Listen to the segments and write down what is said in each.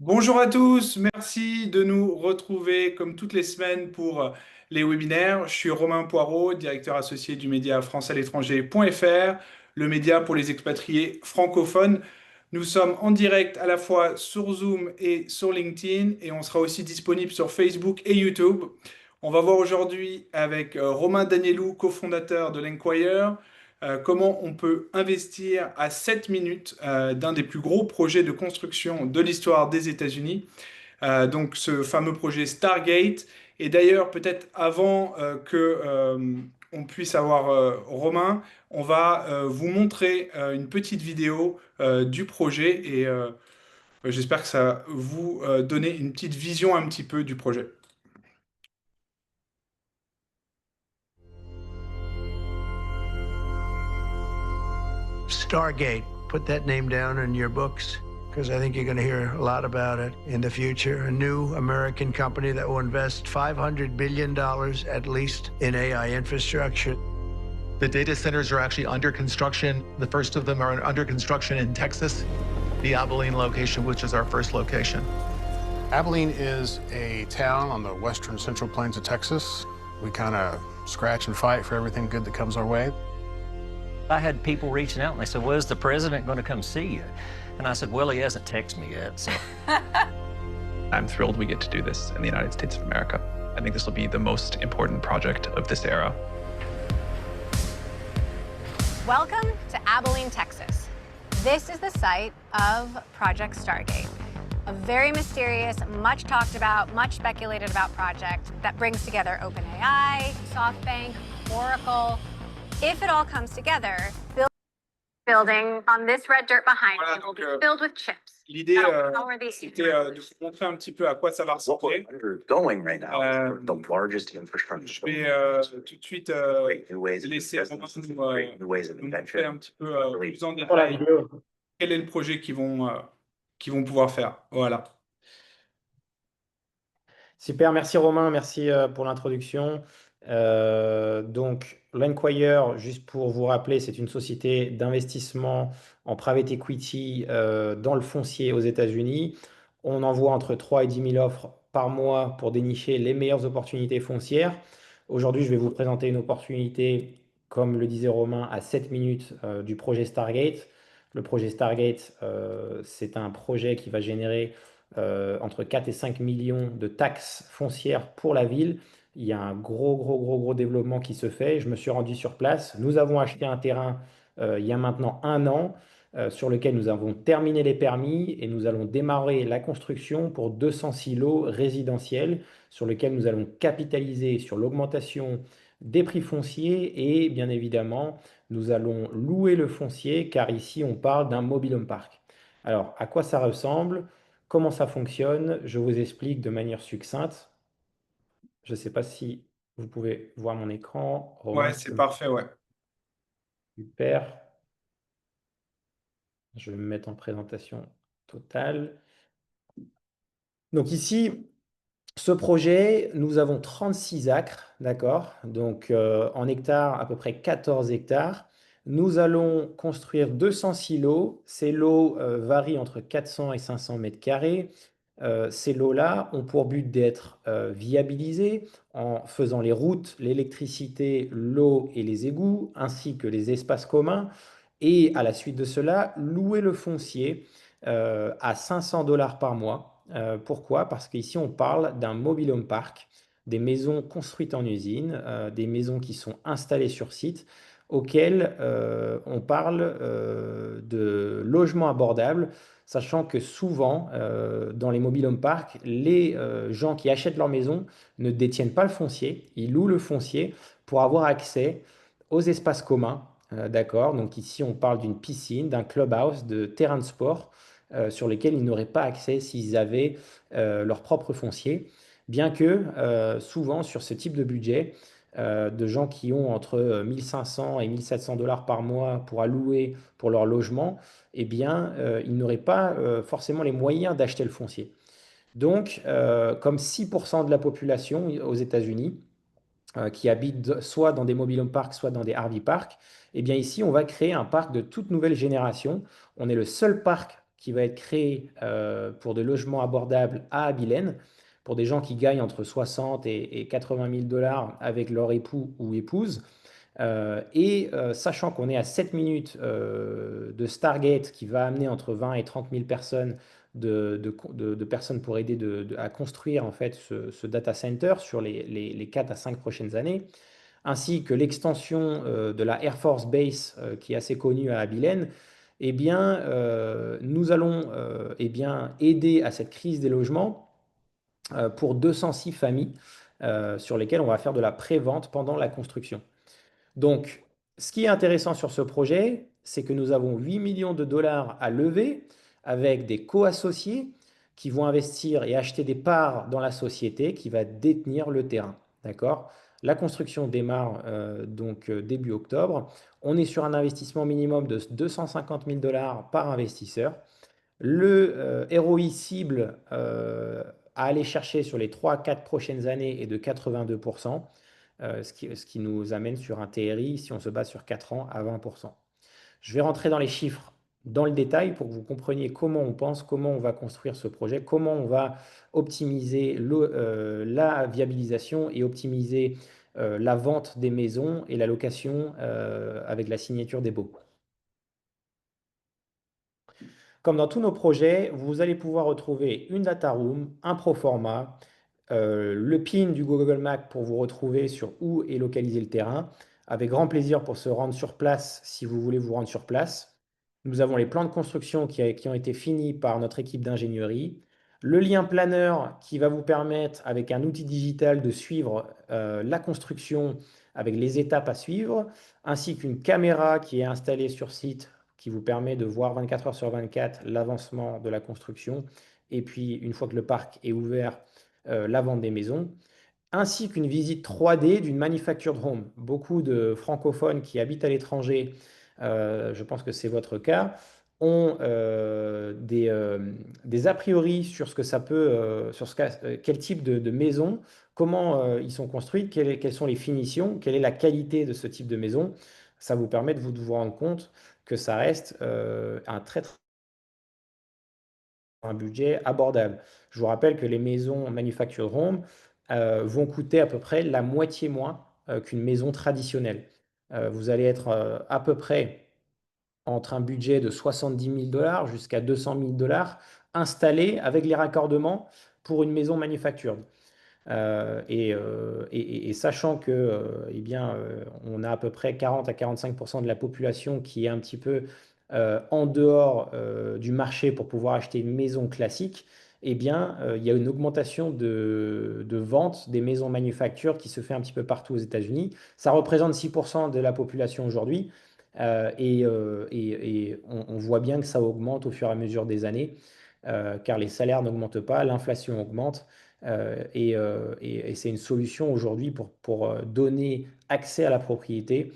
Bonjour à tous, merci de nous retrouver comme toutes les semaines pour les webinaires. Je suis Romain Poirot, directeur associé du média français-à-l'étranger.fr, le média pour les expatriés francophones. Nous sommes en direct à la fois sur Zoom et sur LinkedIn et on sera aussi disponible sur Facebook et YouTube. On va voir aujourd'hui avec Romain Danielou, cofondateur de l'Enquire, comment on peut investir à 7 minutes d'un des plus gros projets de construction de l'histoire des États-Unis, donc ce fameux projet Stargate. Et d'ailleurs, peut-être avant que on puisse avoir Romain, on va vous montrer une petite vidéo du projet et j'espère que ça va vous donner une petite vision un petit peu du projet. Stargate, put that name down in your books because I think you're going to hear a lot about it in the future. A new American company that will invest $500 billion at least in AI infrastructure. The data centers are actually under construction. The first of them are under construction in Texas, the Abilene location, which is our first location. Abilene is a town on the western central plains of Texas. We kind of scratch and fight for everything good that comes our way. I had people reaching out and they said, well, is the president going to come see you? And I said, well, he hasn't texted me yet. So I'm thrilled we get to do this in the United States of America. I think this will be the most important project of this era. Welcome to Abilene, Texas. This is the site of Project Stargate, a very mysterious, much talked about, much speculated about project that brings together OpenAI, SoftBank, Oracle. If it all comes together, building on this red dirt behind Voilà, me will donc, be filled with chips. L'idée, that'll power these c'était de vous montrer un petit peu à quoi ça va What ressembler. we're going right now Euh, is the largest infrastructure. Je vais tout de suite Great new ways of laisser business, Romain great new ways of nous montrer un invention. petit peu Really plus en Pour la détail vidéo. quel est le projet qu'ils vont pouvoir faire. Voilà. Super, merci Romain, merci pour l'introduction. Donc, l'Enquire, juste pour vous rappeler, c'est une société d'investissement en private equity dans le foncier aux États-Unis. On envoie entre 3 et 10 000 offres par mois pour dénicher les meilleures opportunités foncières. Aujourd'hui, je vais vous présenter une opportunité, comme le disait Romain, à 7 minutes du projet Stargate. Le projet Stargate, c'est un projet qui va générer entre 4 et 5 millions de taxes foncières pour la ville. Il y a un gros développement qui se fait. Je me suis rendu sur place. Nous avons acheté un terrain il y a maintenant un an sur lequel nous avons terminé les permis et nous allons démarrer la construction pour 200 silos résidentiels sur lesquels nous allons capitaliser sur l'augmentation des prix fonciers et bien évidemment, nous allons louer le foncier car ici on parle d'un mobile home park. Alors, à quoi ça ressemble? Comment ça fonctionne? Je vous explique de manière succincte. Je ne sais pas si vous pouvez voir mon écran. Romain, Ouais, si tu c'est peux parfait, ouais. Super. Je vais me mettre en présentation totale. Donc ici, ce projet, nous avons 36 acres, d'accord? Donc en hectares, à peu près 14 hectares. Nous allons construire 200 silos. Ces lots varient entre 400 et 500 mètres carrés. Ces lots-là ont pour but d'être viabilisés en faisant les routes, l'électricité, l'eau et les égouts, ainsi que les espaces communs. Et à la suite de cela, louer le foncier à 500 dollars par mois. Pourquoi? Parce qu'ici, on parle d'un mobile home park, des maisons construites en usine, des maisons qui sont installées sur site, auxquelles on parle de logements abordables, sachant que souvent, dans les mobile home park, les gens qui achètent leur maison ne détiennent pas le foncier, ils louent le foncier pour avoir accès aux espaces communs. D'accord? Donc ici, on parle d'une piscine, d'un clubhouse, de terrain de sport sur lesquels ils n'auraient pas accès s'ils avaient leur propre foncier. Bien que souvent, sur ce type de budget, de gens qui ont entre 1500 et 1700 dollars par mois pour allouer pour leur logement, eh bien, ils n'auraient pas forcément les moyens d'acheter le foncier. Donc, comme 6% de la population aux États-Unis, qui habitent soit dans des mobile home parks, soit dans des RV parks, eh bien ici, on va créer un parc de toute nouvelle génération. On est le seul parc qui va être créé pour des logements abordables à Abilène, pour des gens qui gagnent entre 60 et 80 000 dollars avec leur époux ou épouse. Sachant qu'on est à 7 minutes de Stargate qui va amener entre 20 et 30 000 personnes de personnes pour aider à construire en fait ce data center sur les 4 à 5 prochaines années, ainsi que l'extension de la Air Force Base qui est assez connue à Abilène, eh bien, nous allons eh bien, aider à cette crise des logements pour 206 familles sur lesquelles on va faire de la prévente pendant la construction. Donc, ce qui est intéressant sur ce projet, c'est que nous avons 8 millions de dollars à lever avec des co-associés qui vont investir et acheter des parts dans la société qui va détenir le terrain. D'accord? La construction démarre donc début octobre. On est sur un investissement minimum de 250 000 dollars par investisseur. Le ROI cible à aller chercher sur les 3 à 4 prochaines années est de 82%. Ce qui nous amène sur un TRI, si on se base sur 4 ans, à 20%. Je vais rentrer dans les chiffres dans le détail pour que vous compreniez comment on pense, comment on va construire ce projet, comment on va optimiser la viabilisation et optimiser la vente des maisons et la location avec la signature des baux. Comme dans tous nos projets, vous allez pouvoir retrouver une data room, un proforma, le PIN du Google Maps pour vous retrouver sur où est localisé le terrain. Avec grand plaisir pour se rendre sur place si vous voulez vous rendre sur place. Nous avons les plans de construction qui ont été finis par notre équipe d'ingénierie. Le lien planeur qui va vous permettre, avec un outil digital, de suivre la construction avec les étapes à suivre, ainsi qu'une caméra qui est installée sur site qui vous permet de voir 24 heures sur 24 l'avancement de la construction. Et puis, une fois que le parc est ouvert, la vente des maisons, ainsi qu'une visite 3D d'une manufactured home. Beaucoup de francophones qui habitent à l'étranger, je pense que c'est votre cas, ont des a priori sur ce que ça peut, quel type de maison, comment ils sont construits, quelles sont les finitions, quelle est la qualité de ce type de maison. Ça vous permet de vous rendre compte que ça reste un budget abordable. Je vous rappelle que les maisons manufactured home vont coûter à peu près la moitié moins qu'une maison traditionnelle. Vous allez être à peu près entre un budget de 70 000 dollars jusqu'à 200 000 dollars installé avec les raccordements pour une maison manufactured. Et sachant que eh bien, on a à peu près 40 à 45% de la population qui est un petit peu en dehors du marché pour pouvoir acheter une maison classique, eh bien, il y a une augmentation de vente des maisons manufactures qui se fait un petit peu partout aux États-Unis. Ça représente 6% de la population aujourd'hui et on voit bien que ça augmente au fur et à mesure des années car les salaires n'augmentent pas, l'inflation augmente. Et c'est une solution aujourd'hui pour donner accès à la propriété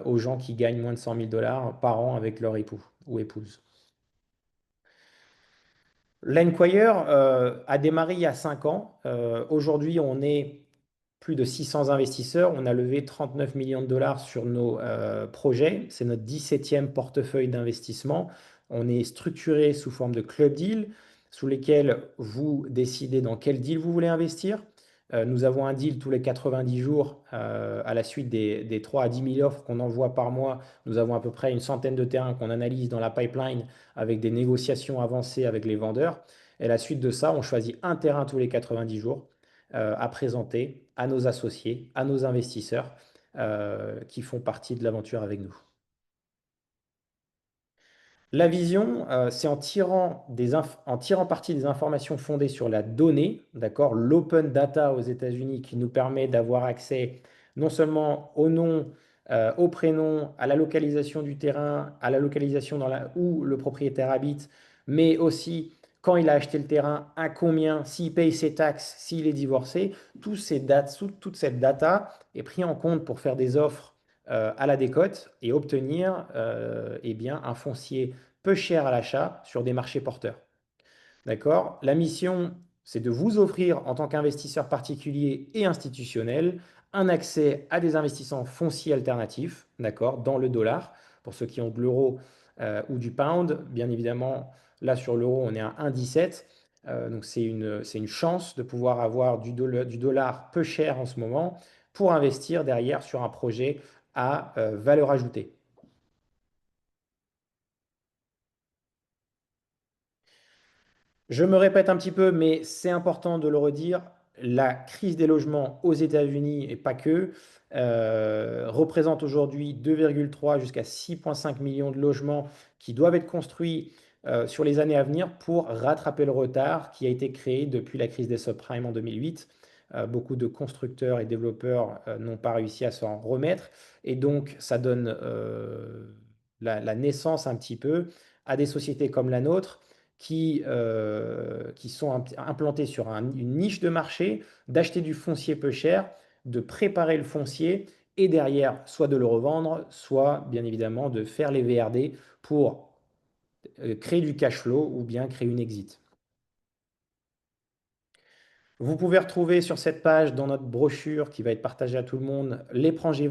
aux gens qui gagnent moins de 100 000 dollars par an avec leur époux ou épouse. L'Enquire a démarré il y a 5 ans. Aujourd'hui, on est plus de 600 investisseurs. On a levé 39 millions de dollars sur nos projets. C'est notre 17e portefeuille d'investissement. On est structuré sous forme de club deal, sous lesquels vous décidez dans quel deal vous voulez investir. Nous avons un deal tous les 90 jours à la suite des 3 à 10 000 offres qu'on envoie par mois. Nous avons à peu près une centaine de terrains qu'on analyse dans la pipeline avec des négociations avancées avec les vendeurs. Et à la suite de ça, on choisit un terrain tous les 90 jours à présenter à nos associés, à nos investisseurs qui font partie de l'aventure avec nous. La vision, c'est en tirant parti des informations fondées sur la donnée, d'accord, l'open data aux États-Unis qui nous permet d'avoir accès non seulement au nom, au prénom, à la localisation du terrain, à la localisation où le propriétaire habite, mais aussi quand il a acheté le terrain, à combien, s'il paye ses taxes, s'il est divorcé. Toute cette data est prise en compte pour faire des offres à la décote et obtenir eh bien, un foncier peu cher à l'achat sur des marchés porteurs. D'accord? La mission, c'est de vous offrir en tant qu'investisseur particulier et institutionnel un accès à des investissements fonciers alternatifs, d'accord, dans le dollar, pour ceux qui ont de l'euro ou du pound. Bien évidemment, Là, sur l'euro, on est à 1,17. Donc, c'est une chance de pouvoir avoir du dollar peu cher en ce moment pour investir derrière sur un projet à valeur ajoutée. Je me répète un petit peu, mais c'est important de le redire. La crise des logements aux États-Unis, et pas que, représente aujourd'hui 2,3 jusqu'à 6,5 millions de logements qui doivent être construits sur les années à venir pour rattraper le retard qui a été créé depuis la crise des subprimes en 2008. Beaucoup de constructeurs et développeurs n'ont pas réussi à s'en remettre. Et donc, ça donne la naissance un petit peu à des sociétés comme la nôtre qui sont implantés sur une niche de marché, d'acheter du foncier peu cher, de préparer le foncier et derrière, soit de le revendre, soit bien évidemment de faire les VRD pour créer du cash flow ou bien créer une exit. Vous pouvez retrouver sur cette page, dans notre brochure qui va être partagée à tout le monde, les projets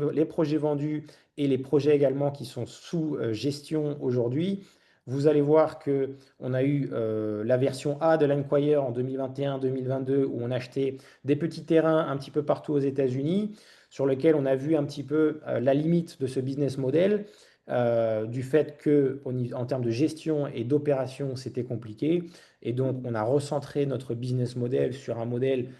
vendus et les projets également qui sont sous gestion aujourd'hui. Vous allez voir qu'on a eu la version A de l'Enquire en 2021-2022 où on achetait des petits terrains un petit peu partout aux États-Unis sur lesquels on a vu un petit peu la limite de ce business model, du fait que en termes de gestion et d'opération, c'était compliqué. Et donc, on a recentré notre business model sur un modèle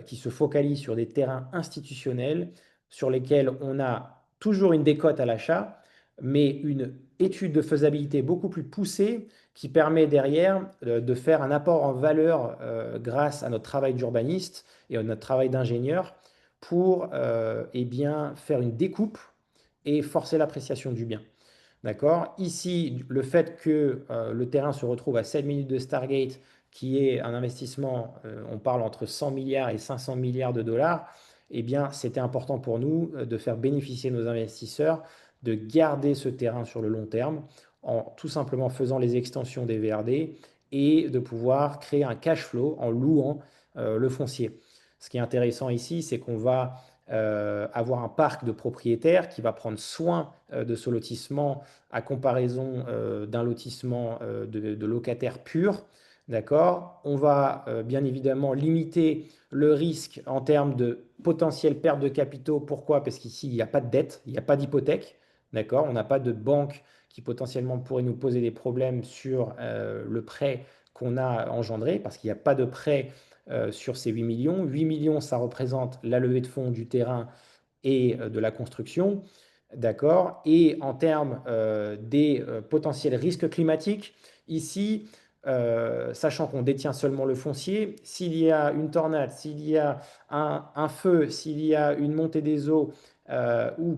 qui se focalise sur des terrains institutionnels sur lesquels on a toujours une décote à l'achat, mais une étude de faisabilité beaucoup plus poussée qui permet derrière de faire un apport en valeur grâce à notre travail d'urbaniste et à notre travail d'ingénieur pour eh bien, faire une découpe et forcer l'appréciation du bien. D'accord? Ici, le fait que le terrain se retrouve à 7 minutes de Stargate, qui est un investissement, on parle entre 100 milliards et 500 milliards de dollars, eh bien, c'était important pour nous de faire bénéficier nos investisseurs, de garder ce terrain sur le long terme, en tout simplement faisant les extensions des VRD et de pouvoir créer un cash flow en louant le foncier. Ce qui est intéressant ici, c'est qu'on va avoir un parc de propriétaires qui va prendre soin de ce lotissement à comparaison d'un lotissement de locataires purs. D'accord? On va bien évidemment limiter le risque en termes de potentielle perte de capitaux. Pourquoi? Parce qu'ici, il n'y a pas de dette, il n'y a pas d'hypothèque. D'accord? On n'a pas de banque qui potentiellement pourrait nous poser des problèmes sur le prêt qu'on a engendré, parce qu'il n'y a pas de prêt sur ces 8 millions. 8 millions, ça représente la levée de fonds du terrain et de la construction. D'accord? Et en termes des potentiels risques climatiques, ici, sachant qu'on détient seulement le foncier, s'il y a une tornade, s'il y a un feu, s'il y a une montée des eaux ou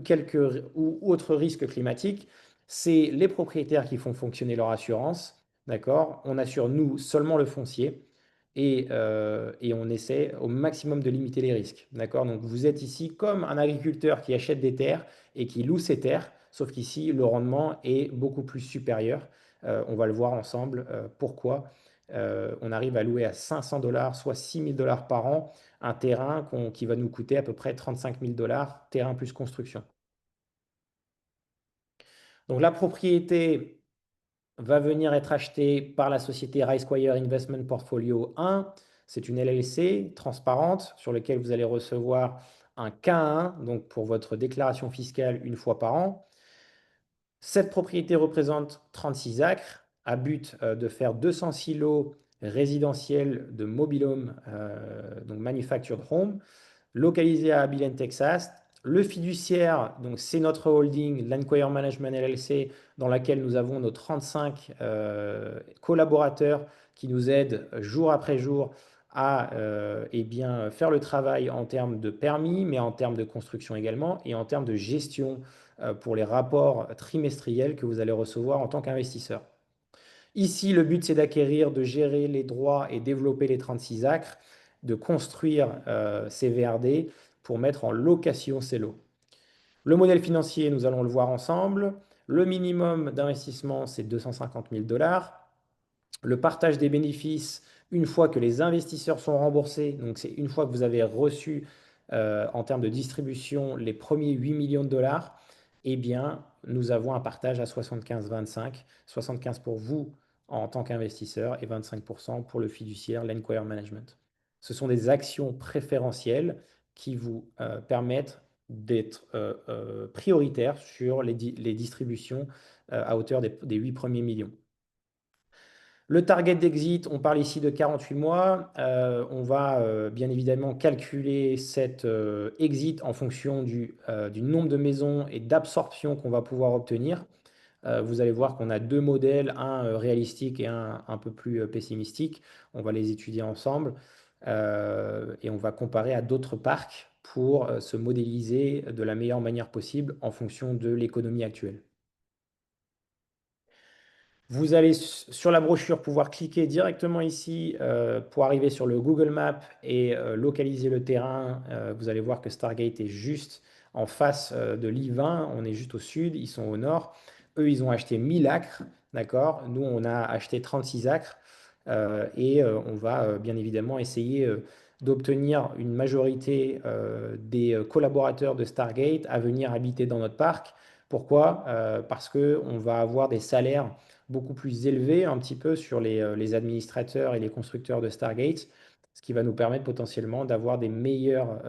autres risques climatiques, c'est les propriétaires qui font fonctionner leur assurance. D'accord? On assure, nous, seulement le foncier et on essaie au maximum de limiter les risques. D'accord? Donc vous êtes ici comme un agriculteur qui achète des terres et qui loue ses terres, sauf qu'ici le rendement est beaucoup plus supérieur. On va le voir ensemble pourquoi on arrive à louer à 500 dollars, soit 6 000 dollars par an, un terrain qui va nous coûter à peu près 35 000 dollars, terrain plus construction. Donc la propriété va venir être acheté par la société RiceWire Investment Portfolio 1. C'est une LLC transparente sur laquelle vous allez recevoir un K1, donc pour votre déclaration fiscale une fois par an. Cette propriété représente 36 acres à but de faire 200 silos résidentiels de mobile home, donc manufactured home, localisé à Abilene, Texas. Le fiduciaire, donc c'est notre holding, l'Enquire Management LLC, dans laquelle nous avons nos 35 collaborateurs qui nous aident jour après jour à eh bien, faire le travail en termes de permis, mais en termes de construction également, et en termes de gestion pour les rapports trimestriels que vous allez recevoir en tant qu'investisseur. Ici, le but, c'est d'acquérir, de gérer les droits et développer les 36 acres, de construire ces VRD pour mettre en location ces lots. Le modèle financier, nous allons le voir ensemble. Le minimum d'investissement, c'est 250 000 dollars. Le partage des bénéfices, une fois que les investisseurs sont remboursés, donc c'est une fois que vous avez reçu en termes de distribution les premiers 8 millions de dollars, eh bien, nous avons un partage à 75-25, 75 pour vous en tant qu'investisseur et 25% pour le fiduciaire, l'Enquire Management. Ce sont des actions préférentielles qui vous permettent d'être prioritaire sur les distributions à hauteur des 8 premiers millions. Le target d'exit, on parle ici de 48 mois. On va bien évidemment calculer cet exit en fonction du nombre de maisons et d'absorption qu'on va pouvoir obtenir. Vous allez voir qu'on a deux modèles, un réalistique et un peu plus pessimistique. On va les étudier ensemble et on va comparer à d'autres parcs pour se modéliser de la meilleure manière possible en fonction de l'économie actuelle. Vous allez sur la brochure pouvoir cliquer directement ici pour arriver sur le Google Maps et localiser le terrain. Vous allez voir que Stargate est juste en face de l'I-20. On est juste au sud, ils sont au nord. Eux, ils ont acheté 1000 acres, d'accord? Nous, on a acheté 36 acres et on va bien évidemment essayer d'obtenir une majorité des collaborateurs de Stargate à venir habiter dans notre parc. Pourquoi? Parce qu'on va avoir des salaires beaucoup plus élevés un petit peu sur les administrateurs et les constructeurs de Stargate, ce qui va nous permettre potentiellement d'avoir des meilleurs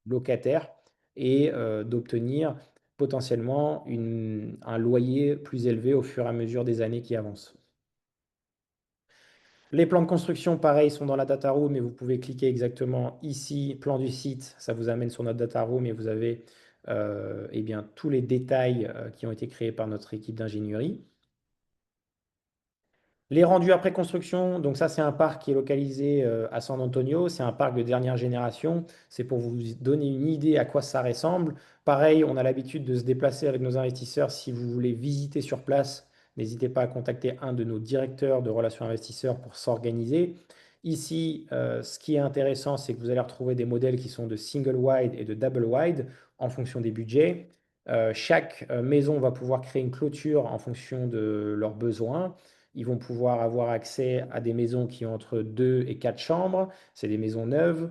locataires et d'obtenir potentiellement un loyer plus élevé au fur et à mesure des années qui avancent. Les plans de construction, pareil, sont dans la data room et vous pouvez cliquer exactement ici, plan du site, ça vous amène sur notre data room et vous avez eh bien, tous les détails qui ont été créés par notre équipe d'ingénierie. Les rendus après construction, donc ça c'est un parc qui est localisé à San Antonio, c'est un parc de dernière génération, c'est pour vous donner une idée à quoi ça ressemble. Pareil, on a l'habitude de se déplacer avec nos investisseurs. Si vous voulez visiter sur place, n'hésitez pas à contacter un de nos directeurs de relations investisseurs pour s'organiser. Ici, ce qui est intéressant, c'est que vous allez retrouver des modèles qui sont de single wide et de double wide en fonction des budgets. Chaque maison va pouvoir créer une clôture en fonction de leurs besoins. Ils vont pouvoir avoir accès à des maisons qui ont entre 2 et 4 chambres. C'est des maisons neuves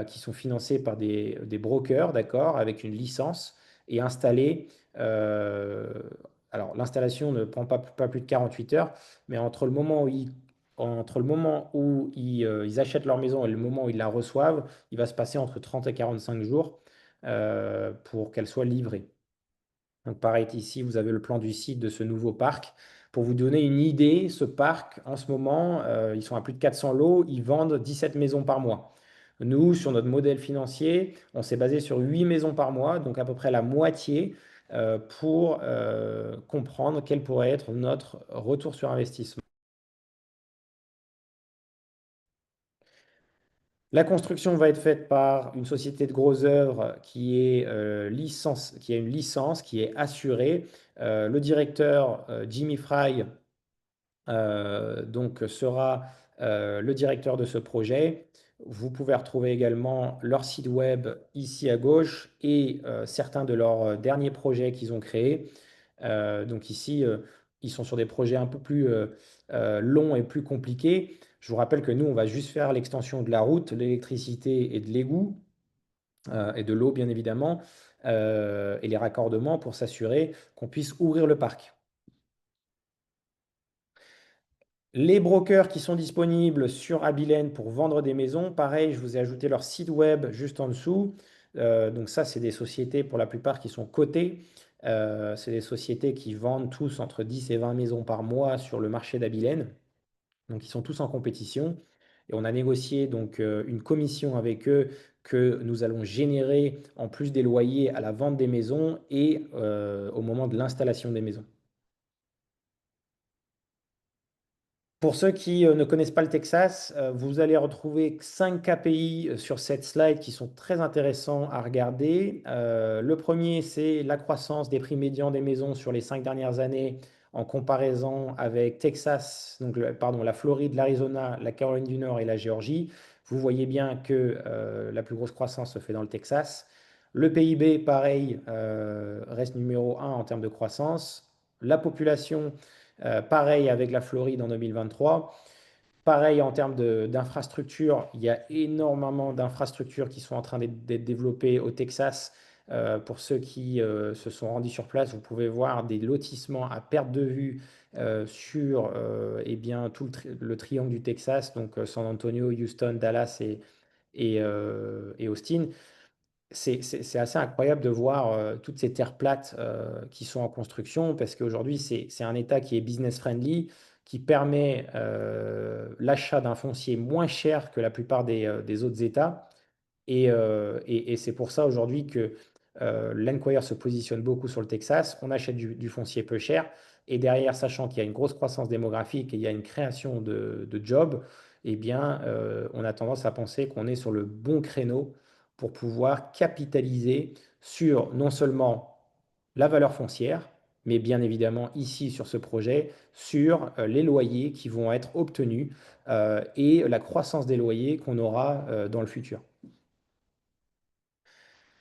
qui sont financées par des brokers, d'accord, avec une licence et installées. Alors, l'installation ne prend pas plus de 48 heures, mais entre le moment où ils achètent leur maison et le moment où ils la reçoivent, il va se passer entre 30 et 45 jours pour qu'elle soit livrée. Donc pareil, ici, vous avez le plan du site de ce nouveau parc. Pour vous donner une idée, ce parc, en ce moment, ils sont à plus de 400 lots, ils vendent 17 maisons par mois. Nous, sur notre modèle financier, on s'est basé sur 8 maisons par mois, donc à peu près la moitié, pour comprendre quel pourrait être notre retour sur investissement. La construction va être faite par une société de gros œuvres qui a une licence, qui est assurée. Le directeur, Jimmy Fry, donc, sera le directeur de ce projet. Vous pouvez retrouver également leur site web ici à gauche et certains de leurs derniers projets qu'ils ont créés. Donc ici, ils sont sur des projets un peu plus longs et plus compliqués. Je vous rappelle que nous, on va juste faire l'extension de la route, l'électricité et de l'égout, et de l'eau, bien évidemment, et les raccordements pour s'assurer qu'on puisse ouvrir le parc. Les brokers qui sont disponibles sur Abilène pour vendre des maisons, pareil, je vous ai ajouté leur site web juste en dessous. Donc ça, c'est des sociétés pour la plupart qui sont cotées. C'est des sociétés qui vendent tous entre 10 et 20 maisons par mois sur le marché d'Abilène. Donc ils sont tous en compétition. Et on a négocié donc une commission avec eux que nous allons générer en plus des loyers à la vente des maisons et au moment de l'installation des maisons. Pour ceux qui ne connaissent pas le Texas, vous allez retrouver 5 KPI sur cette slide qui sont très intéressants à regarder. Le premier, c'est la croissance des prix médians des maisons sur les 5 dernières années en comparaison avec Texas, donc la Floride, l'Arizona, la Caroline du Nord et la Géorgie. Vous voyez bien que la plus grosse croissance se fait dans le Texas. Le PIB, pareil, reste numéro 1 en termes de croissance. La population, pareil avec la Floride en 2023. Pareil en termes d'infrastructures, il y a énormément d'infrastructures qui sont en train d'être développées au Texas. Pour ceux qui se sont rendus sur place, vous pouvez voir des lotissements à perte de vue sur eh bien, tout le triangle du Texas, donc San Antonio, Houston, Dallas et Austin. C'est assez incroyable de voir toutes ces terres plates qui sont en construction parce qu'aujourd'hui, c'est un État qui est business friendly, qui permet l'achat d'un foncier moins cher que la plupart des autres États. Et c'est pour ça aujourd'hui que l'Enquire se positionne beaucoup sur le Texas. On achète du foncier peu cher. Et derrière, sachant qu'il y a une grosse croissance démographique et il y a une création de jobs, eh bien, on a tendance à penser qu'on est sur le bon créneau pour pouvoir capitaliser sur non seulement la valeur foncière, mais bien évidemment ici sur ce projet, sur les loyers qui vont être obtenus et la croissance des loyers qu'on aura dans le futur.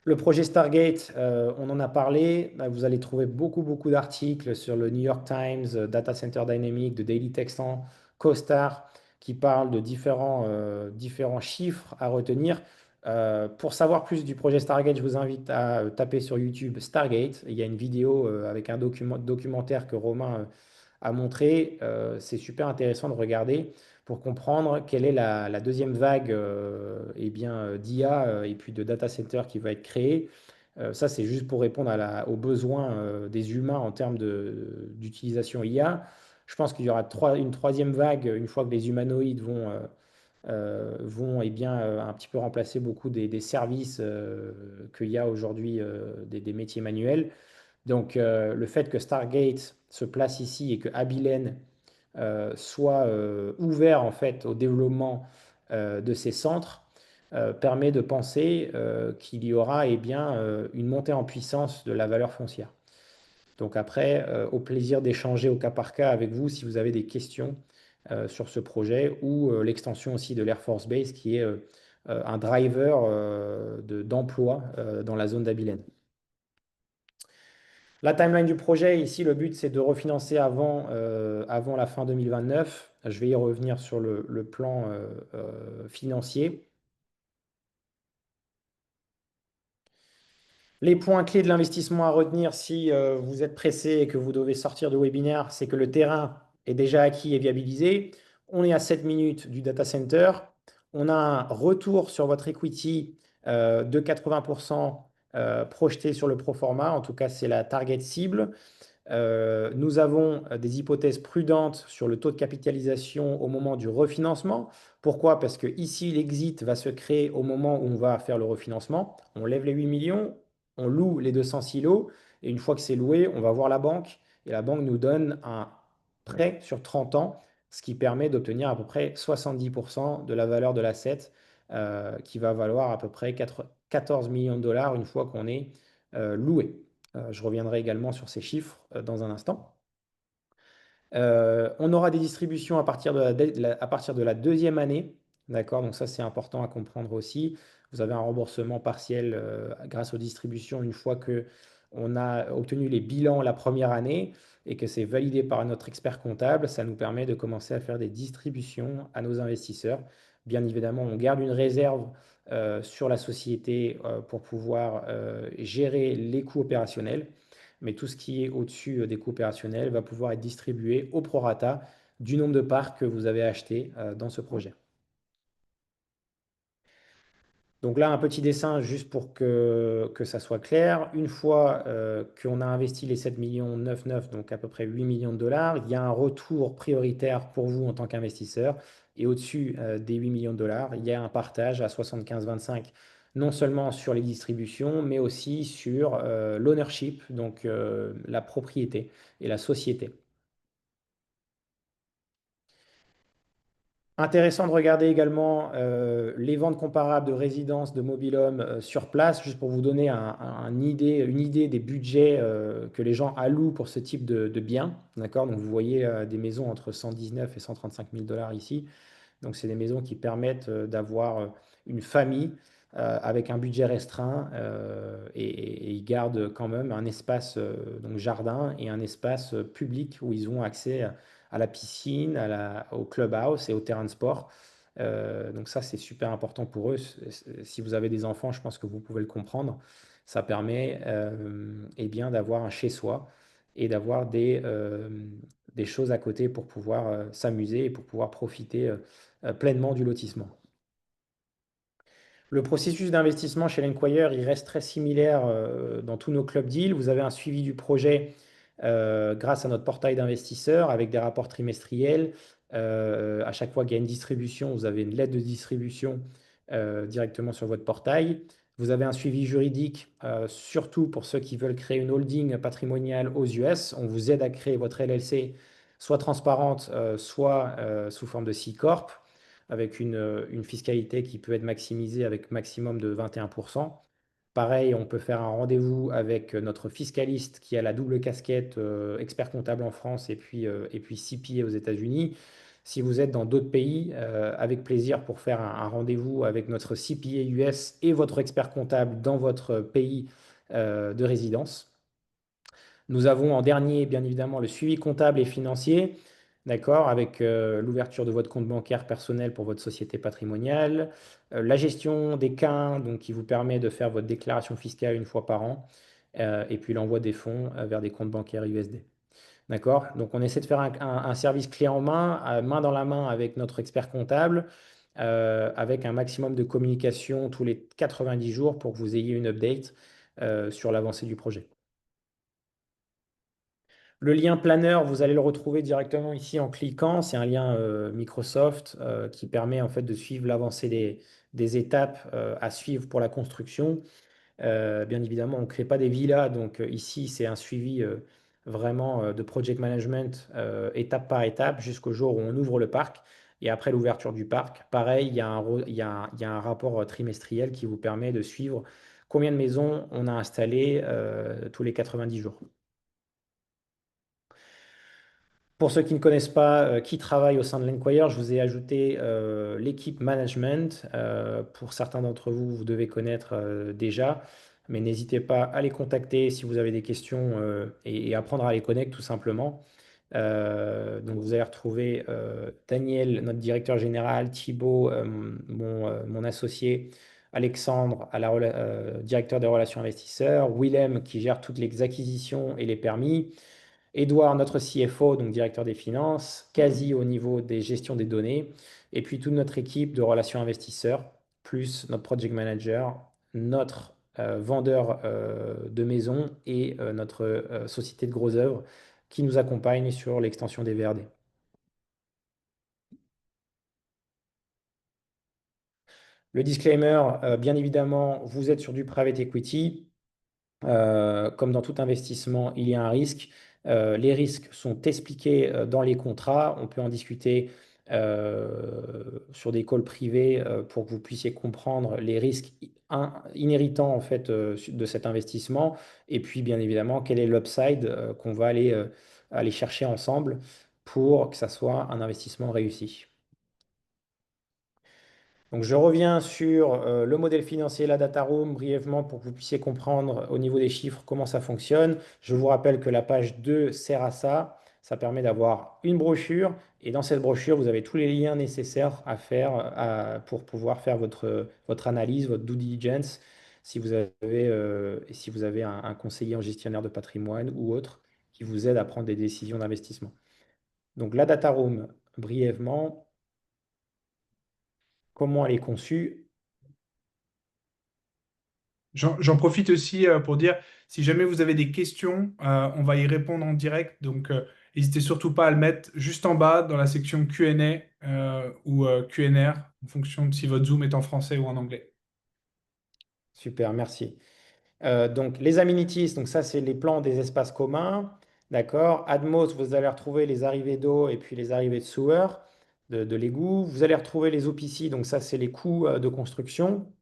Le projet Stargate, on en a parlé. Vous allez trouver beaucoup d'articles sur le New York Times, Data Center Dynamics, de Daily Texan, CoStar, qui parlent de différents chiffres à retenir. Pour savoir plus du projet Stargate, je vous invite à taper sur YouTube Stargate. Il y a une vidéo avec un documentaire que Romain à montrer. C'est super intéressant de regarder pour comprendre quelle est la deuxième vague eh bien, d'IA et puis de data center qui va être créée. Ça, c'est juste pour répondre aux besoins des humains en termes d'utilisation IA. Je pense qu'il y aura une troisième vague une fois que les humanoïdes vont eh bien, un petit peu remplacer beaucoup des services qu'il y a aujourd'hui, des métiers manuels. Donc, le fait que Stargate se place ici et que Abilene soit ouvert en fait au développement de ces centres permet de penser qu'il y aura eh bien, une montée en puissance de la valeur foncière. Donc après, au plaisir d'échanger au cas par cas avec vous si vous avez des questions sur ce projet ou l'extension aussi de l'Air Force Base qui est un driver d'emploi dans la zone d'Abilene. La timeline du projet, ici, le but, c'est de refinancer avant la fin 2029. Je vais y revenir sur le plan financier. Les points clés de l'investissement à retenir si vous êtes pressé et que vous devez sortir de webinaire, c'est que le terrain est déjà acquis et viabilisé. On est à 7 minutes du data center. On a un retour sur votre equity de 80% projeté sur le pro forma. En tout cas, c'est la target cible. Nous avons des hypothèses prudentes sur le taux de capitalisation au moment du refinancement. Pourquoi? Parce que ici, l'exit va se créer au moment où on va faire le refinancement. On lève les 8 millions, on loue les 200 silos, et une fois que c'est loué, on va voir la banque, et la banque nous donne un prêt sur 30 ans, ce qui permet d'obtenir à peu près 70% de la valeur de l'asset, qui va valoir à peu près 14 millions de dollars une fois qu'on est loué. Je reviendrai également sur ces chiffres dans un instant. On aura des distributions à partir de la deuxième année. D'accord? Donc ça, c'est important à comprendre aussi. Vous avez un remboursement partiel grâce aux distributions une fois qu'on a obtenu les bilans la première année et que c'est validé par notre expert comptable. Ça nous permet de commencer à faire des distributions à nos investisseurs. Bien évidemment, on garde une réserve sur la société pour pouvoir gérer les coûts opérationnels. Mais tout ce qui est au-dessus des coûts opérationnels va pouvoir être distribué au prorata du nombre de parts que vous avez acheté dans ce projet. Donc là, un petit dessin juste pour que ça soit clair. Une fois qu'on a investi les 7 millions 99, donc à peu près 8 millions de dollars, il y a un retour prioritaire pour vous en tant qu'investisseur. Et au-dessus des 8 millions de dollars, il y a un partage à 75-25, non seulement sur les distributions, mais aussi sur l'ownership, donc la propriété et la société. Intéressant de regarder également les ventes comparables de résidences de mobil-home sur place, juste pour vous donner une idée des budgets que les gens allouent pour ce type de biens. D'accord? Donc vous voyez des maisons entre 119 et 135 000 dollars ici. Donc c'est des maisons qui permettent d'avoir une famille avec un budget restreint et ils gardent quand même un espace donc jardin et un espace public où ils ont accès à la piscine, au clubhouse et au terrain de sport. Donc ça, c'est super important pour eux. Si vous avez des enfants, je pense que vous pouvez le comprendre. Ça permet eh bien, d'avoir un chez-soi et d'avoir des choses à côté pour pouvoir s'amuser et pour pouvoir profiter pleinement du lotissement. Le processus d'investissement chez l'Enquire, il reste très similaire dans tous nos club deals. Vous avez un suivi du projet grâce à notre portail d'investisseurs avec des rapports trimestriels. À chaque fois qu'il y a une distribution, vous avez une lettre de distribution directement sur votre portail. Vous avez un suivi juridique, surtout pour ceux qui veulent créer une holding patrimoniale aux US. On vous aide à créer votre LLC, soit transparente, soit sous forme de C-Corp, avec une fiscalité qui peut être maximisée avec maximum de 21%. Pareil, on peut faire un rendez-vous avec notre fiscaliste qui a la double casquette expert comptable en France et puis CPA aux États-Unis. Si vous êtes dans d'autres pays, avec plaisir pour faire un rendez-vous avec notre CPA US et votre expert comptable dans votre pays de résidence. Nous avons en dernier, bien évidemment, le suivi comptable et financier, d'accord, avec l'ouverture de votre compte bancaire personnel pour votre société patrimoniale, la gestion des CAIN, donc qui vous permet de faire votre déclaration fiscale une fois par an, et puis l'envoi des fonds vers des comptes bancaires USD. D'accord? Donc, on essaie de faire un service clé en main dans la main avec notre expert comptable, avec un maximum de communication tous les 90 jours pour que vous ayez une update sur l'avancée du projet. Le lien planeur, vous allez le retrouver directement ici en cliquant. C'est un lien Microsoft qui permet en fait de suivre l'avancée des étapes à suivre pour la construction. Bien évidemment, on ne crée pas des villas, donc ici c'est un suivi vraiment de project management étape par étape jusqu'au jour où on ouvre le parc. Et après l'ouverture du parc, pareil, il y a un rapport trimestriel qui vous permet de suivre combien de maisons on a installées tous les 90 jours. Pour ceux qui ne connaissent pas qui travaille au sein de l'Enquire, je vous ai ajouté l'équipe management. Pour certains d'entre vous, vous devez connaître déjà, mais n'hésitez pas à les contacter si vous avez des questions et apprendre à les connaître tout simplement. Donc vous allez retrouver Daniel, notre directeur général, Thibaut, mon associé, Alexandre, directeur des relations investisseurs, Willem qui gère toutes les acquisitions et les permis. Edouard, notre CFO, donc directeur des finances, Quasi au niveau des gestions des données, et puis toute notre équipe de relations investisseurs, plus notre project manager, notre vendeur de maison et notre société de gros œuvres qui nous accompagne sur l'extension des VRD. Le disclaimer, bien évidemment, vous êtes sur du private equity. Comme dans tout investissement, il y a un risque. Les risques sont expliqués dans les contrats. On peut en discuter sur des calls privés pour que vous puissiez comprendre les risques inhéritants en fait, de cet investissement. Et puis, bien évidemment, quel est l'upside qu'on va aller chercher ensemble pour que ça soit un investissement réussi. Donc, je reviens sur le modèle financier, la data room, brièvement pour que vous puissiez comprendre au niveau des chiffres comment ça fonctionne. Je vous rappelle que la page 2 sert à ça. Ça permet d'avoir une brochure et dans cette brochure, vous avez tous les liens nécessaires à faire pour pouvoir faire votre analyse, votre due diligence, si vous avez un conseiller en gestionnaire de patrimoine ou autre qui vous aide à prendre des décisions d'investissement. Donc, la data room, brièvement, comment elle est conçue? J'en profite aussi pour dire, si jamais vous avez des questions, on va y répondre en direct. Donc, n'hésitez surtout pas à le mettre juste en bas dans la section Q&A ou Q&R, en fonction de si votre Zoom est en français ou en anglais. Super, merci. Donc, les amenities, donc ça, c'est les plans des espaces communs. D'accord. Atmos, vous allez retrouver les arrivées d'eau et puis les arrivées de sewer, de l'égout. Vous allez retrouver les OPC, donc ça, c'est les coûts de construction.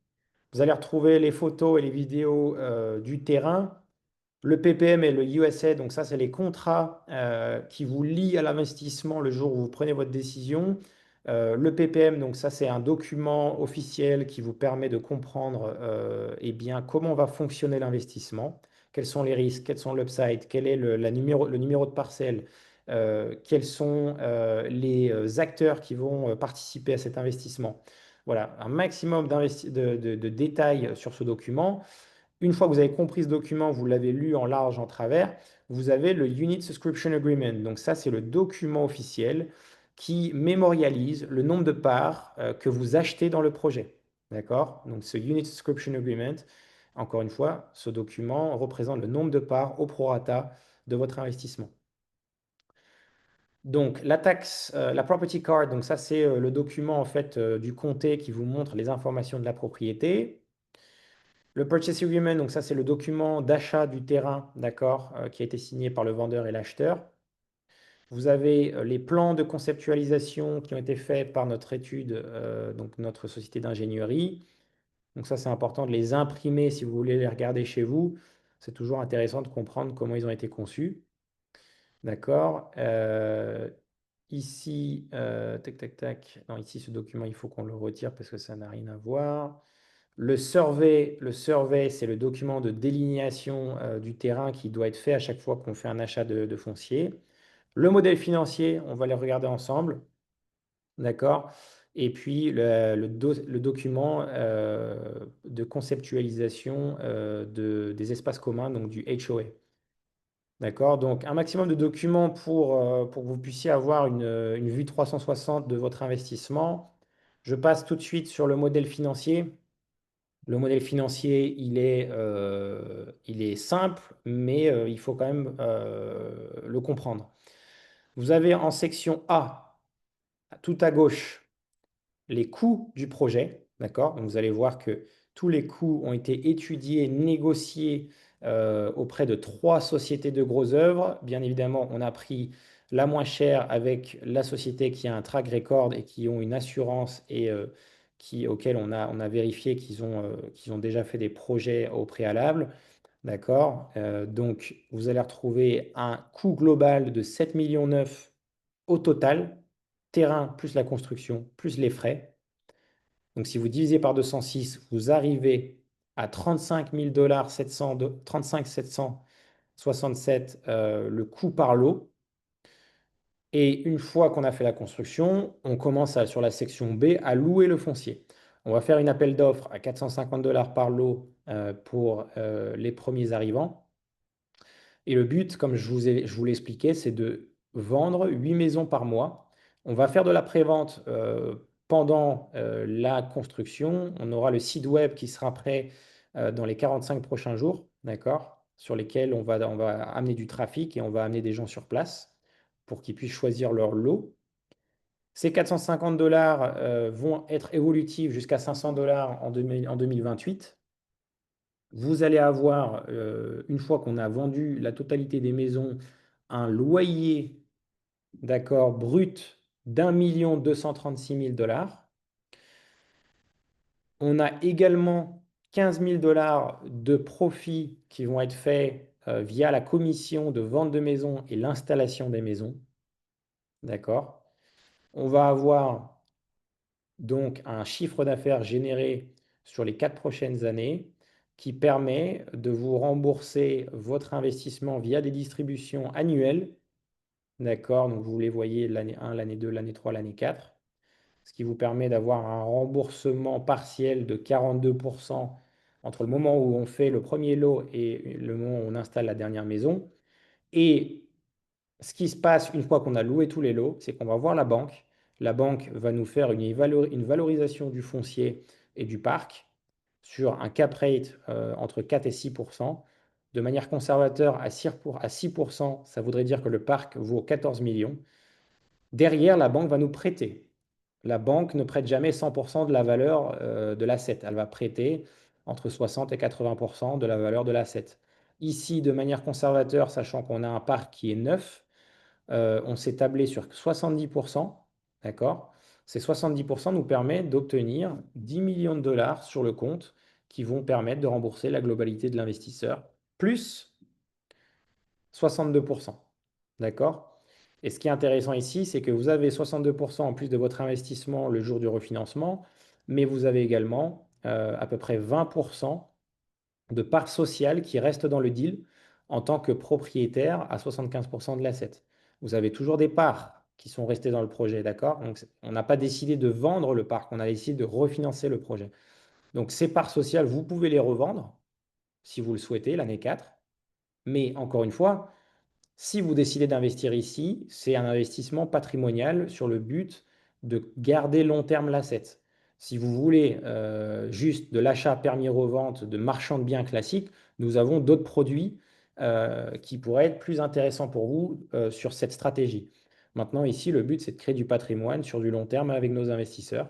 Vous allez retrouver les photos et les vidéos du terrain. Le PPM et le USA, donc ça, c'est les contrats qui vous lient à l'investissement le jour où vous prenez votre décision. Le PPM, donc ça, c'est un document officiel qui vous permet de comprendre eh bien, comment va fonctionner l'investissement, quels sont les risques, quels sont l'upside, quel est le numéro de parcelle, quels sont les acteurs qui vont participer à cet investissement. Voilà, un maximum de détails sur ce document. Une fois que vous avez compris ce document, vous l'avez lu en large, en travers, vous avez le Unit Subscription Agreement. Donc ça, c'est le document officiel qui mémorialise le nombre de parts que vous achetez dans le projet. D'accord? Donc ce Unit Subscription Agreement, encore une fois, ce document représente le nombre de parts au prorata de votre investissement. Donc la taxe, la property card, donc ça c'est le document en fait du comté qui vous montre les informations de la propriété. Le purchase agreement, donc ça c'est le document d'achat du terrain, d'accord, qui a été signé par le vendeur et l'acheteur. Vous avez les plans de conceptualisation qui ont été faits par notre étude, donc notre société d'ingénierie. Donc ça c'est important de les imprimer si vous voulez les regarder chez vous. C'est toujours intéressant de comprendre comment ils ont été conçus. D'accord. Ici, tac, tac, tac. Non, ici, ce document, il faut qu'on le retire parce que ça n'a rien à voir. Le survey, c'est le document de délimitation du terrain qui doit être fait à chaque fois qu'on fait un achat de foncier. Le modèle financier, on va les regarder ensemble. D'accord? Et puis, le document de conceptualisation des espaces communs, donc du HOA. D'accord? Donc, un maximum de documents pour que vous puissiez avoir une vue 360 de votre investissement. Je passe tout de suite sur le modèle financier. Le modèle financier, il est simple, mais il faut quand même le comprendre. Vous avez en section A, tout à gauche, les coûts du projet. D'accord? Donc, vous allez voir que tous les coûts ont été étudiés, négociés auprès de 3 sociétés de gros œuvres. Bien évidemment, on a pris la moins chère avec la société qui a un track record et qui ont une assurance et auxquels on a vérifié qu'ils ont déjà fait des projets au préalable. D'accord? Donc, vous allez retrouver un coût global de 7,9 millions au total, terrain plus la construction plus les frais. Donc, si vous divisez par 206, vous arrivez à 35 767 le coût par lot. Et une fois qu'on a fait la construction, on commence sur la section B à louer le foncier. On va faire une appel d'offres à 450 $ par lot pour les premiers arrivants. Et le but, comme je vous l'ai expliqué, c'est de vendre 8 maisons par mois. On va faire de la prévente pendant la construction. On aura le site web qui sera prêt dans les 45 prochains jours, d'accord, sur lesquels on va amener du trafic et on va amener des gens sur place pour qu'ils puissent choisir leur lot. Ces 450 $ vont être évolutifs jusqu'à 500 $ en 2028. Vous allez avoir, une fois qu'on a vendu la totalité des maisons, un loyer, d'accord, brut d'1 236 000 $. On a également 15 000 $ de profits qui vont être faits via la commission de vente de maisons et l'installation des maisons. D'accord? On va avoir donc un chiffre d'affaires généré sur les 4 prochaines années qui permet de vous rembourser votre investissement via des distributions annuelles. D'accord? Donc vous les voyez l'année 1, l'année 2, l'année 3, l'année 4. Ce qui vous permet d'avoir un remboursement partiel de 42% entre le moment où on fait le premier lot et le moment où on installe la dernière maison. Et ce qui se passe une fois qu'on a loué tous les lots, c'est qu'on va voir la banque. La banque va nous faire une valorisation du foncier et du parc sur un cap rate entre 4 et 6%. De manière conservateur, à 6%, ça voudrait dire que le parc vaut 14 millions. Derrière, la banque va nous prêter. La banque ne prête jamais 100% de la valeur de l'asset. Elle va prêter entre 60 et 80% de la valeur de l'asset. Ici, de manière conservateur, sachant qu'on a un parc qui est neuf, on s'est tablé sur 70%. D'accord? Ces 70% nous permettent d'obtenir 10 millions de dollars sur le compte qui vont permettre de rembourser la globalité de l'investisseur, plus 62%. D'accord? Et ce qui est intéressant ici, c'est que vous avez 62% en plus de votre investissement le jour du refinancement, mais vous avez également à peu près 20% de parts sociales qui restent dans le deal en tant que propriétaire à 75% de l'asset. Vous avez toujours des parts qui sont restées dans le projet, d'accord? Donc, on n'a pas décidé de vendre le parc, on a décidé de refinancer le projet. Donc, ces parts sociales, vous pouvez les revendre, si vous le souhaitez, l'année 4. Mais encore une fois, si vous décidez d'investir ici, c'est un investissement patrimonial sur le but de garder long terme l'asset. Si vous voulez juste de l'achat permis-revente de marchand de biens classiques, nous avons d'autres produits qui pourraient être plus intéressants pour vous sur cette stratégie. Maintenant, ici, le but, c'est de créer du patrimoine sur du long terme avec nos investisseurs,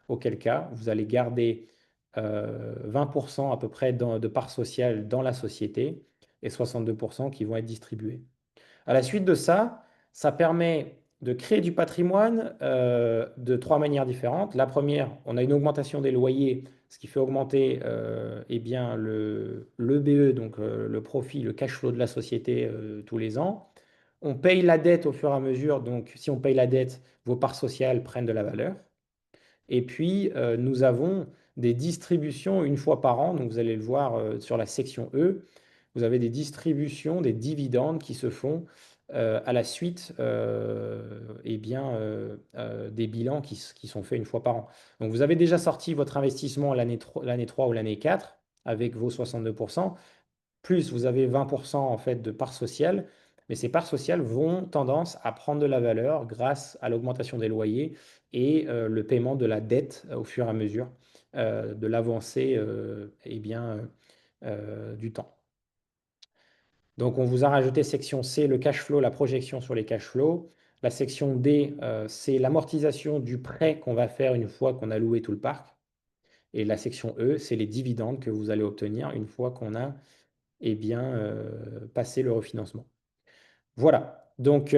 auquel cas, vous allez garder 20% à peu près de parts sociales dans la société et 62% qui vont être distribués. À la suite de ça, ça permet de créer du patrimoine de trois manières différentes. La première, on a une augmentation des loyers, ce qui fait augmenter eh bien, l'EBE, donc le profit, le cash flow de la société tous les ans. On paye la dette au fur et à mesure, donc si on paye la dette, vos parts sociales prennent de la valeur. Et puis, nous avons des distributions une fois par an, donc vous allez le voir sur la section E, vous avez des distributions, des dividendes qui se font à la suite eh bien, des bilans qui sont faits une fois par an. Donc vous avez déjà sorti votre investissement l'année 3 ou l'année 4 avec vos 62%, plus vous avez 20% en fait de parts sociales, mais ces parts sociales vont tendance à prendre de la valeur grâce à l'augmentation des loyers et le paiement de la dette au fur et à mesure de l'avancée eh bien, du temps. Donc, on vous a rajouté section C, le cash flow, la projection sur les cash flows. La section D, c'est l'amortisation du prêt qu'on va faire une fois qu'on a loué tout le parc. Et la section E, c'est les dividendes que vous allez obtenir une fois qu'on a eh bien, passé le refinancement. Voilà. Donc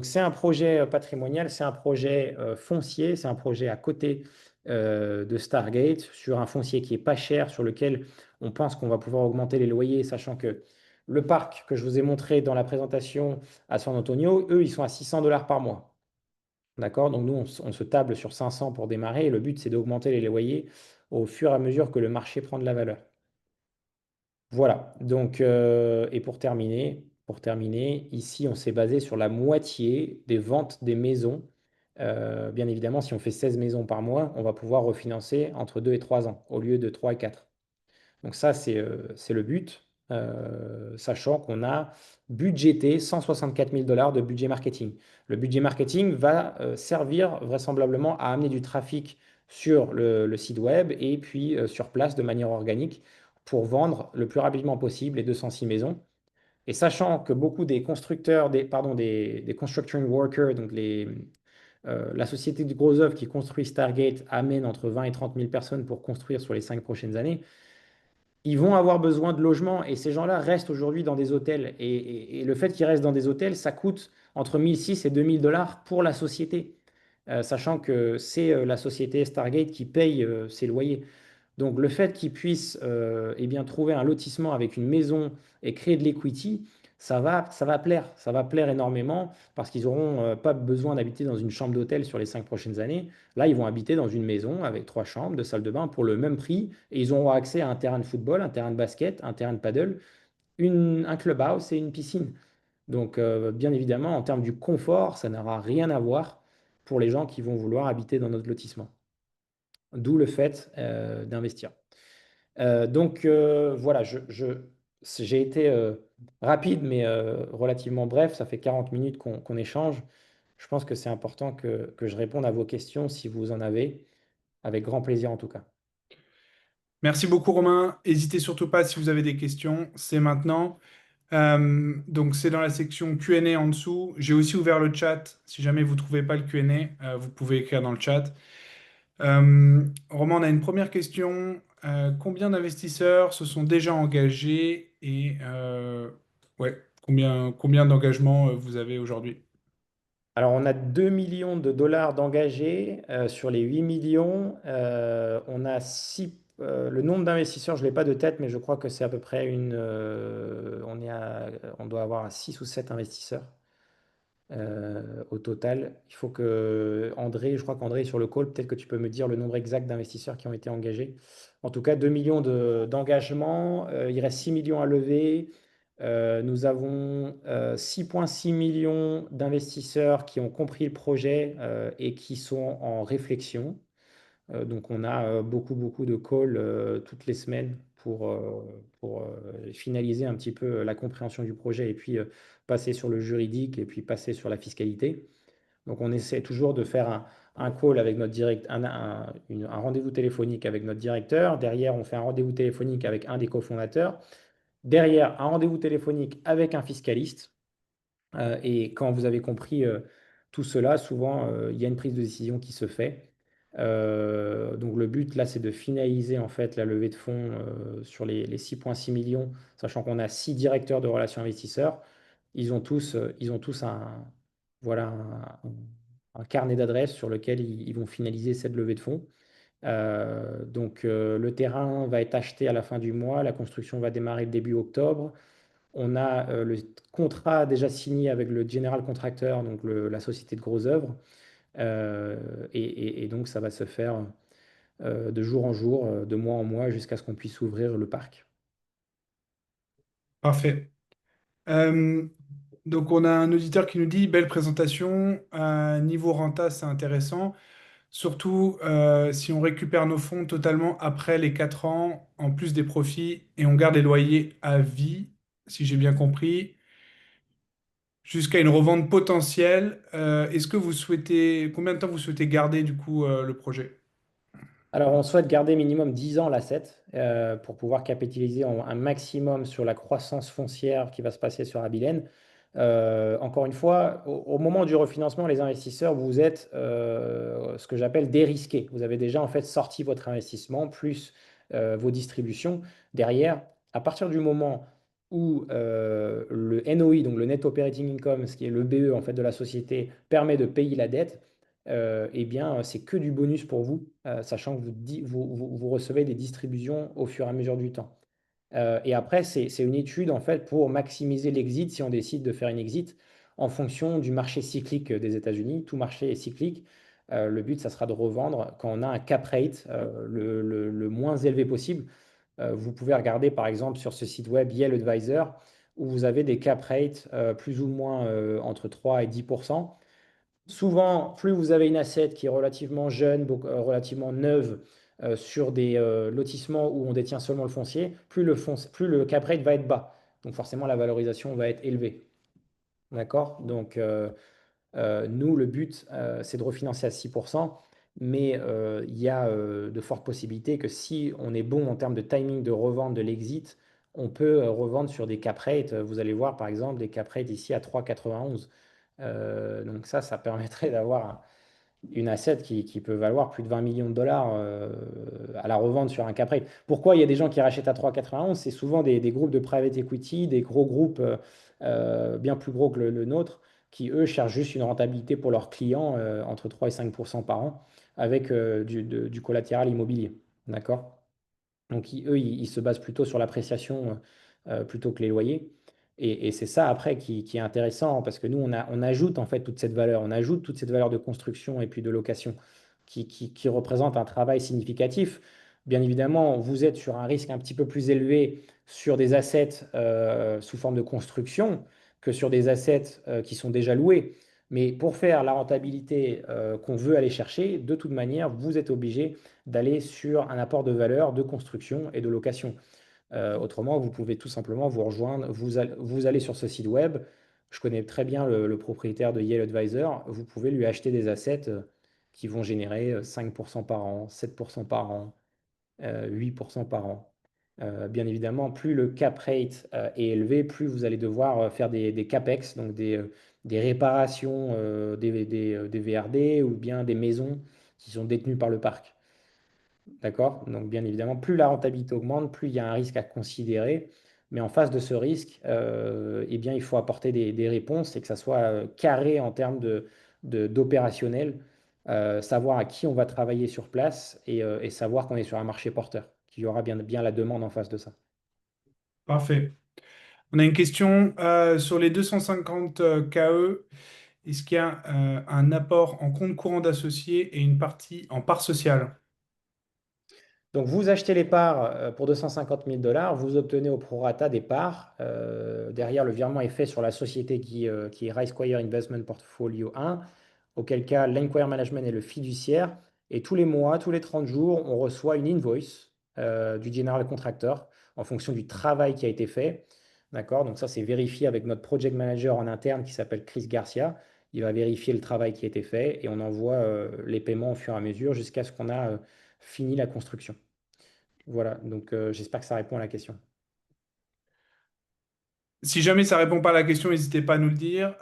c'est un projet patrimonial, c'est un projet foncier, c'est un projet à côté de Stargate, sur un foncier qui est pas cher, sur lequel on pense qu'on va pouvoir augmenter les loyers, sachant que le parc que je vous ai montré dans la présentation à San Antonio, eux, ils sont à 600 dollars par mois. D'accord? Donc nous, on se table sur 500 pour démarrer, et le but, c'est d'augmenter les loyers au fur et à mesure que le marché prend de la valeur. Voilà, donc, et pour terminer, ici, on s'est basé sur la moitié des ventes des maisons. Bien évidemment, si on fait 16 maisons par mois, on va pouvoir refinancer entre 2 et 3 ans au lieu de 3 et 4. Donc ça, c'est le but, sachant qu'on a budgété 164 000 dollars de budget marketing. Le budget marketing va servir vraisemblablement à amener du trafic sur le site web et puis sur place de manière organique pour vendre le plus rapidement possible les 206 maisons. Et sachant que beaucoup des constructeurs, des construction workers, donc la société de gros œuvres qui construit Stargate amène entre 20 et 30 000 personnes pour construire sur les 5 prochaines années, ils vont avoir besoin de logements et ces gens-là restent aujourd'hui dans des hôtels. Et le fait qu'ils restent dans des hôtels, ça coûte entre 1 600 et 2 000 dollars pour la société, sachant que c'est la société Stargate qui paye ses loyers. Donc le fait qu'ils puissent eh bien, trouver un lotissement avec une maison et créer de l'equity, ça va plaire énormément parce qu'ils n'auront pas besoin d'habiter dans une chambre d'hôtel sur les 5 prochaines années. Là, ils vont habiter dans une maison avec 3 chambres, 2 salles de bain pour le même prix et ils auront accès à un terrain de football, un terrain de basket, un terrain de paddle, un clubhouse et une piscine. Donc bien évidemment, en termes du confort, ça n'aura rien à voir pour les gens qui vont vouloir habiter dans notre lotissement. D'où le fait d'investir. Voilà, j'ai été rapide, mais relativement bref. Ça fait 40 minutes qu'on échange. Je pense que c'est important que je réponde à vos questions si vous en avez, avec grand plaisir en tout cas. Merci beaucoup, Romain. N'hésitez surtout pas si vous avez des questions, c'est maintenant. Donc, c'est dans la section Q&A en dessous. J'ai aussi ouvert le chat. Si jamais vous ne trouvez pas le Q&A, vous pouvez écrire dans le chat. Romain, on a une première question. Combien d'investisseurs se sont déjà engagés et ouais, combien d'engagements vous avez aujourd'hui? Alors, on a 2 millions de dollars d'engagés sur les 8 millions. On a le nombre d'investisseurs, je ne l'ai pas de tête, mais je crois que c'est à peu près on doit avoir 6 ou 7 investisseurs au total. Il faut que André, je crois qu'André est sur le call, peut-être que tu peux me dire le nombre exact d'investisseurs qui ont été engagés. En tout cas, 2 millions d'engagements. Il reste 6 millions à lever. Nous avons 6,6 millions d'investisseurs qui ont compris le projet et qui sont en réflexion. Donc, on a beaucoup de calls toutes les semaines pour finaliser un petit peu la compréhension du projet et puis passer sur le juridique et puis passer sur la fiscalité. Donc, on essaie toujours de faire un call avec notre un rendez-vous téléphonique avec notre directeur. Derrière, on fait un rendez-vous téléphonique avec un des cofondateurs. Derrière, un rendez-vous téléphonique avec un fiscaliste. Et quand vous avez compris tout cela, souvent, il y a une prise de décision qui se fait. Donc, le but, là, c'est de finaliser en fait la levée de fonds sur les 6,6 millions, sachant qu'on a 6 directeurs de relations investisseurs. Ils ont tous voilà, un carnet d'adresses sur lequel ils vont finaliser cette levée de fonds. Donc, le terrain va être acheté à la fin du mois, la construction va démarrer début octobre. On a le contrat déjà signé avec le general contractor, donc la société de gros œuvres. Et donc, ça va se faire de jour en jour, de mois en mois, jusqu'à ce qu'on puisse ouvrir le parc. Parfait. Euh, donc, on a un auditeur qui nous dit, belle présentation, niveau renta, c'est intéressant. Surtout si on récupère nos fonds totalement après les 4 ans, en plus des profits, et on garde les loyers à vie, si j'ai bien compris, jusqu'à une revente potentielle. Est-ce que vous souhaitez, combien de temps vous souhaitez garder du coup le projet? Alors, on souhaite garder minimum 10 ans l'asset pour pouvoir capitaliser un maximum sur la croissance foncière qui va se passer sur Abilène. Encore une fois, au moment du refinancement, les investisseurs, vous êtes ce que j'appelle dérisqués. Vous avez déjà en fait sorti votre investissement plus vos distributions. Derrière, à partir du moment où le NOI, donc le Net Operating Income, ce qui est le BE en fait de la société, permet de payer la dette, eh bien, c'est que du bonus pour vous, sachant que vous recevez des distributions au fur et à mesure du temps. Et après, c'est une étude en fait pour maximiser l'exit si on décide de faire une exit en fonction du marché cyclique des États-Unis. Tout marché est cyclique. Le but, ça sera de revendre quand on a un cap rate le moins élevé possible. Vous pouvez regarder par exemple sur ce site web Yale Advisor où vous avez des cap rates plus ou moins entre 3 et 10%. Souvent, plus vous avez une asset qui est relativement jeune, relativement neuve, sur des lotissements où on détient seulement le foncier, plus le cap rate va être bas. Donc forcément, la valorisation va être élevée. D'accord? Donc, nous, le but, c'est de refinancer à 6%, mais il y a de fortes possibilités que si on est bon en termes de timing de revente de l'exit, on peut revendre sur des cap rates. Vous allez voir, par exemple, des cap rates ici à 3,91. Donc ça permettrait d'avoir une asset qui peut valoir plus de 20 millions de dollars à la revente sur un cap rate. Pourquoi il y a des gens qui rachètent à 3,91? C'est souvent des groupes de private equity, des gros groupes bien plus gros que le nôtre, qui eux cherchent juste une rentabilité pour leurs clients entre 3 et 5% par an avec du collatéral immobilier. D'accord? Donc, eux, ils se basent plutôt sur l'appréciation plutôt que les loyers. Et c'est ça, après, qui est intéressant, parce que nous, on ajoute en fait toute cette valeur. On ajoute toute cette valeur de construction et puis de location qui représente un travail significatif. Bien évidemment, vous êtes sur un risque un petit peu plus élevé sur des assets sous forme de construction que sur des assets qui sont déjà loués. Mais pour faire la rentabilité qu'on veut aller chercher, de toute manière, vous êtes obligé d'aller sur un apport de valeur de construction et de location. Autrement, vous pouvez tout simplement vous rejoindre, vous allez sur ce site web. Je connais très bien le propriétaire de Yale Advisor. Vous pouvez lui acheter des assets qui vont générer 5% par an, 7% par an, 8% par an. Bien évidemment, plus le cap rate est élevé, plus vous allez devoir faire des CapEx, donc des réparations des VRD ou bien des maisons qui sont détenues par le parc. D'accord? Donc, bien évidemment, plus la rentabilité augmente, plus il y a un risque à considérer. Mais en face de ce risque, eh bien, il faut apporter des réponses et que ça soit carré en termes d'opérationnel, savoir à qui on va travailler sur place et savoir qu'on est sur un marché porteur, qu'il y aura bien la demande en face de ça. Parfait. On a une question sur les 250 KE. Est-ce qu'il y a un apport en compte courant d'associés et une partie en part sociale? Donc, vous achetez les parts pour 250 000 dollars, vous obtenez au prorata des parts. Derrière, le virement est fait sur la société qui est RiseQuire Investment Portfolio 1, auquel cas l'Enquire Management est le fiduciaire. Et tous les mois, tous les 30 jours, on reçoit une invoice du General Contractor en fonction du travail qui a été fait. D'accord? Donc ça, c'est vérifié avec notre project manager en interne qui s'appelle Chris Garcia. Il va vérifier le travail qui a été fait et on envoie les paiements au fur et à mesure jusqu'à ce qu'on a fini la construction. Voilà, donc j'espère que ça répond à la question. Si jamais ça répond pas à la question, n'hésitez pas à nous le dire.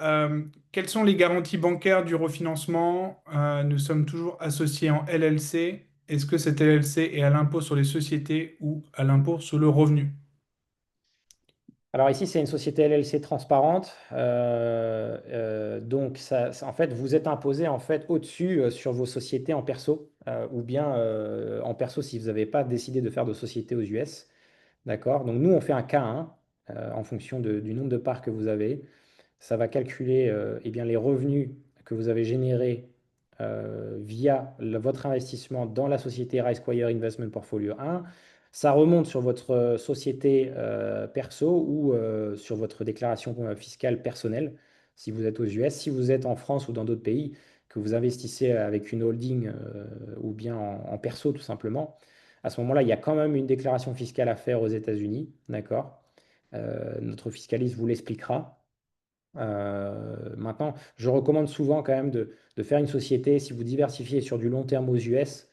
Quelles sont les garanties bancaires du refinancement? Nous sommes toujours associés en LLC. Est-ce que cette LLC est à l'impôt sur les sociétés ou à l'impôt sur le revenu? Alors ici, c'est une société LLC transparente. Donc, en fait, vous êtes imposé en fait, au-dessus sur vos sociétés en perso ou bien en perso si vous n'avez pas décidé de faire de société aux US. D'accord? Donc, nous, on fait un K1 en fonction du nombre de parts que vous avez. Ça va calculer eh bien, les revenus que vous avez générés via votre investissement dans la société RiseQuire Investment Portfolio 1. Ça remonte sur votre société perso ou sur votre déclaration fiscale personnelle si vous êtes aux US. Si vous êtes en France ou dans d'autres pays, que vous investissez avec une holding ou bien en perso tout simplement, à ce moment-là, il y a quand même une déclaration fiscale à faire aux États-Unis. D'accord? Notre fiscaliste vous l'expliquera. Maintenant, je recommande souvent quand même de faire une société, si vous diversifiez sur du long terme aux US,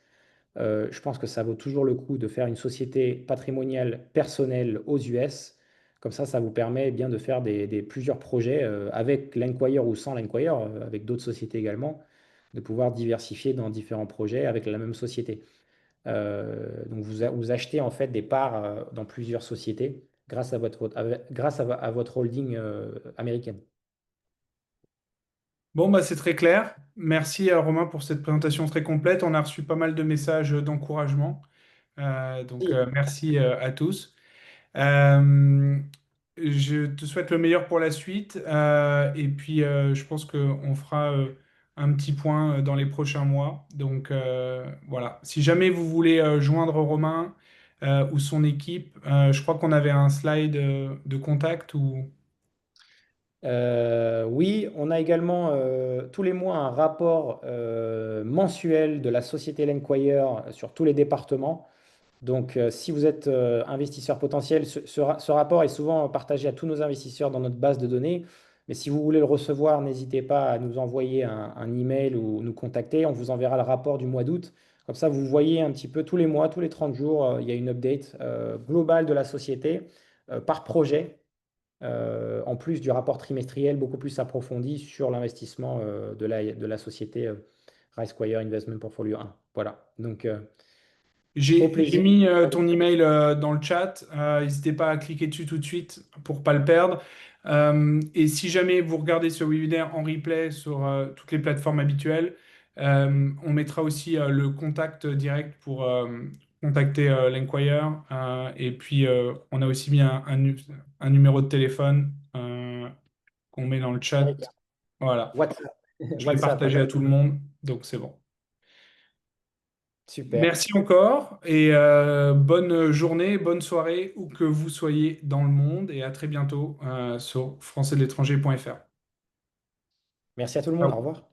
je pense que ça vaut toujours le coup de faire une société patrimoniale personnelle aux US. Comme ça vous permet bien de faire plusieurs projets avec l'Enquire ou sans l'Enquire, avec d'autres sociétés également, de pouvoir diversifier dans différents projets avec la même société. Donc vous achetez en fait des parts dans plusieurs sociétés grâce à votre holding américaine. Bon, bah, c'est très clair. Merci à Romain pour cette présentation très complète. On a reçu pas mal de messages d'encouragement. Merci à tous. Euh, je te souhaite le meilleur pour la suite. Et puis, je pense qu'on fera un petit point dans les prochains mois. Donc, voilà. Si jamais vous voulez joindre Romain ou son équipe, je crois qu'on avait un slide de contact ou... Oui, on a également tous les mois un rapport mensuel de la société Lenquire sur tous les départements. Donc, si vous êtes investisseur potentiel, ce rapport est souvent partagé à tous nos investisseurs dans notre base de données. Mais si vous voulez le recevoir, n'hésitez pas à nous envoyer un email ou nous contacter. On vous enverra le rapport du mois d'août. Comme ça, vous voyez un petit peu tous les mois, tous les 30 jours, il y a une update globale de la société par projet en plus du rapport trimestriel beaucoup plus approfondi sur l'investissement de la société RiseQuire Investment Portfolio 1. Voilà, donc au J'ai plaisir. mis ton email dans le chat. N'hésitez pas à cliquer dessus tout de suite pour pas le perdre. Et si jamais vous regardez ce webinaire en replay sur toutes les plateformes habituelles, on mettra aussi le contact direct pour contacter l'Enquire. Et puis, on a aussi mis un numéro de téléphone qu'on met dans le chat. Avec Voilà. WhatsApp. Je l'ai WhatsApp, partagé à tout le monde, donc c'est bon. super. Merci encore et bonne journée, bonne soirée, où que vous soyez dans le monde et à très bientôt sur françaisdelétranger.fr. Merci à tout le monde. Au Ciao. revoir.